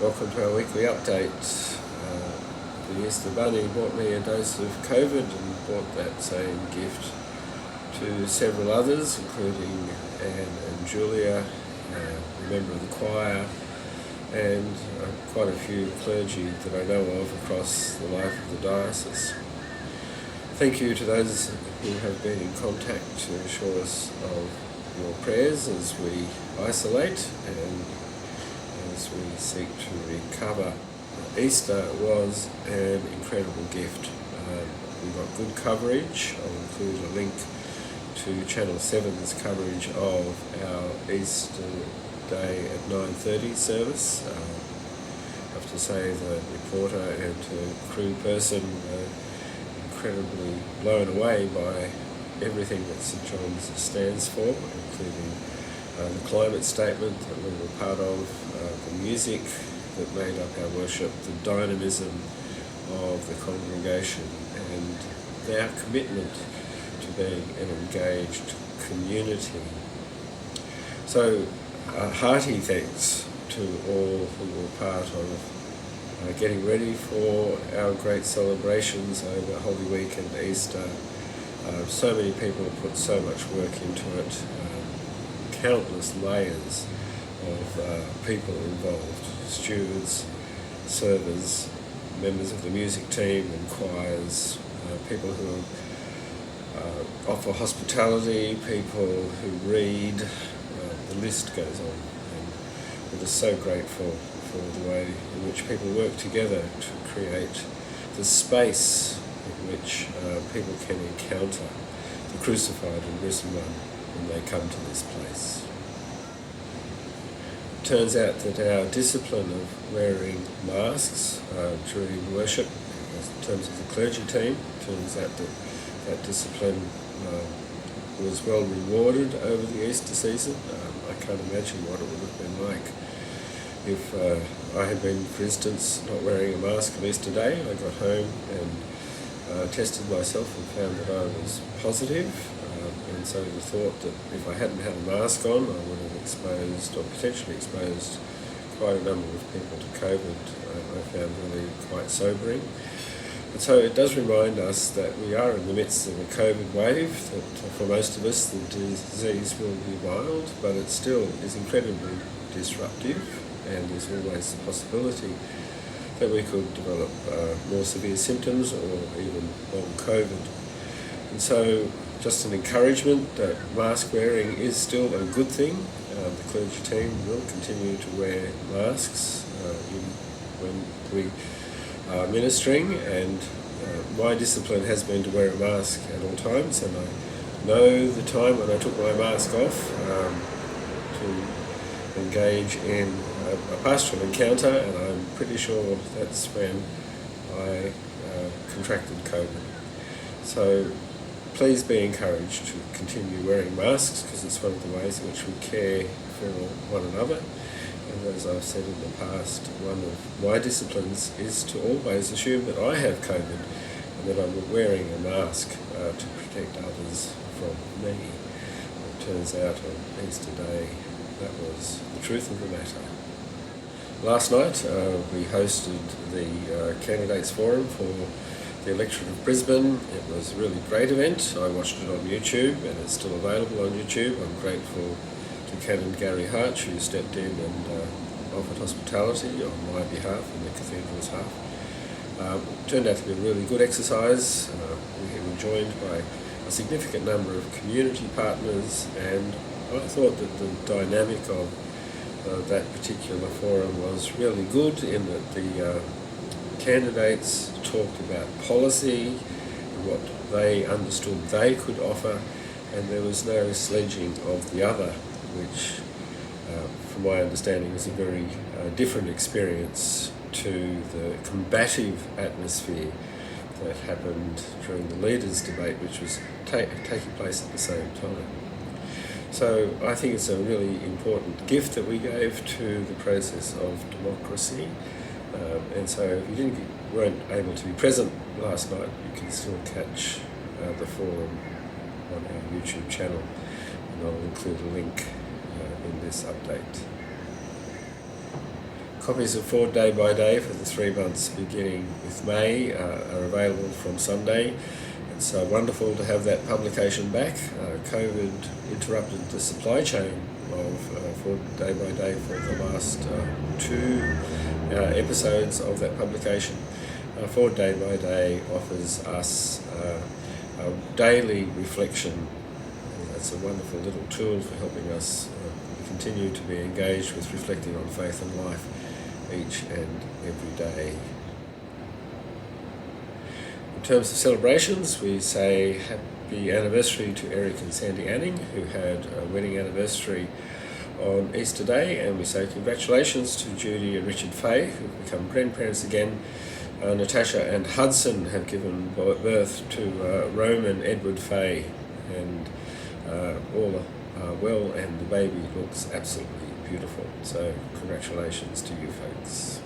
Welcome to our weekly update. The Easter Bunny brought me a dose of COVID and brought that same gift to several others, including Anne and Julia, a member of the choir, and quite a few clergy that I know of across the life of the diocese. Thank you to those who have been in contact to assure us of your prayers as we isolate and as we seek to recover. Easter was an incredible gift. We got good coverage. I'll include a link to Channel 7's coverage of our Easter Day at 9:30 service. I have to say the reporter and crew person incredibly blown away by everything that St John's stands for, including the climate statement that we were part of, the music that made up our worship, the dynamism of the congregation, and their commitment to being an engaged community. So hearty thanks to all who were part of getting ready for our great celebrations over Holy Week and Easter. So many people put so much work into it, countless layers of people involved, stewards, servers, members of the music team and choirs, people who offer hospitality, people who read, the list goes on. And we're just so grateful for the way in which people work together to create the space in which people can encounter the crucified and risen one when they come to this place. It turns out that our discipline of wearing masks during worship, in terms of the clergy team, turns out that that discipline was well rewarded over the Easter season. I can't imagine what it would have been like if I had been, for instance, not wearing a mask on Easter Day. I got home and tested myself and found that I was positive, and so the thought that if I hadn't had a mask on, I would have exposed or potentially exposed quite a number of people to COVID, I found really quite sobering. And so it does remind us that we are in the midst of a COVID wave, that for most of us the disease will be mild, but it still is incredibly disruptive, and there's always the possibility that we could develop more severe symptoms or even long COVID. And so just an encouragement that mask wearing is still a good thing. The clergy team will continue to wear masks when we are ministering, and my discipline has been to wear a mask at all times, and I know the time when I took my mask off to engage in a pastoral encounter, and I'm pretty sure that's when I contracted COVID. So please be encouraged to continue wearing masks, because it's one of the ways in which we care for one another. And as I've said in the past, one of my disciplines is to always assume that I have COVID and that I'm wearing a mask to protect others from me. It turns out on Easter Day that was the truth of the matter. Last night we hosted the Candidates Forum for the Electorate of Brisbane. It was a really great event. I watched it on YouTube and it's still available on YouTube. I'm grateful to Canon Gary Harch, who stepped in and offered hospitality on my behalf and the Cathedral's half. It turned out to be a really good exercise. We were joined by a significant number of community partners, and I thought that the dynamic of that particular forum was really good in that the candidates talked about policy and what they understood they could offer, and there was no sledging of the other, which from my understanding is a very different experience to the combative atmosphere that happened during the leaders' debate, which was taking place at the same time. So I think it's a really important gift that we gave to the process of democracy. And so if you weren't able to be present last night, you can still catch the forum on our YouTube channel, and I'll include a link in this update. Copies of Ford Day by Day for the 3 months beginning with May are available from Sunday. It's wonderful to have that publication back. COVID interrupted the supply chain of Ford Day by Day for the last 2 episodes of that publication. Ford Day by Day offers us a daily reflection. It's a wonderful little tool for helping us continue to be engaged with reflecting on faith and life each and every day. In terms of celebrations, we say happy anniversary to Eric and Sandy Anning, who had a wedding anniversary on Easter Day, and we say congratulations to Judy and Richard Fay, who've become grandparents again. Natasha and Hudson have given birth to Roman Edward Fay, and all are well, and the baby looks absolutely beautiful. So congratulations to you folks.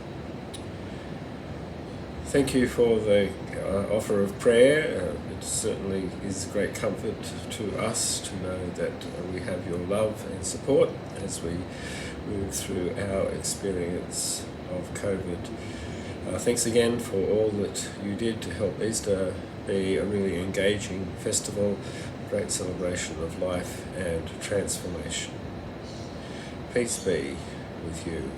Thank you for the offer of prayer. It certainly is great comfort to us to know that we have your love and support as we move through our experience of COVID. Thanks again for all that you did to help Easter be a really engaging festival, a great celebration of life and transformation. Peace be with you.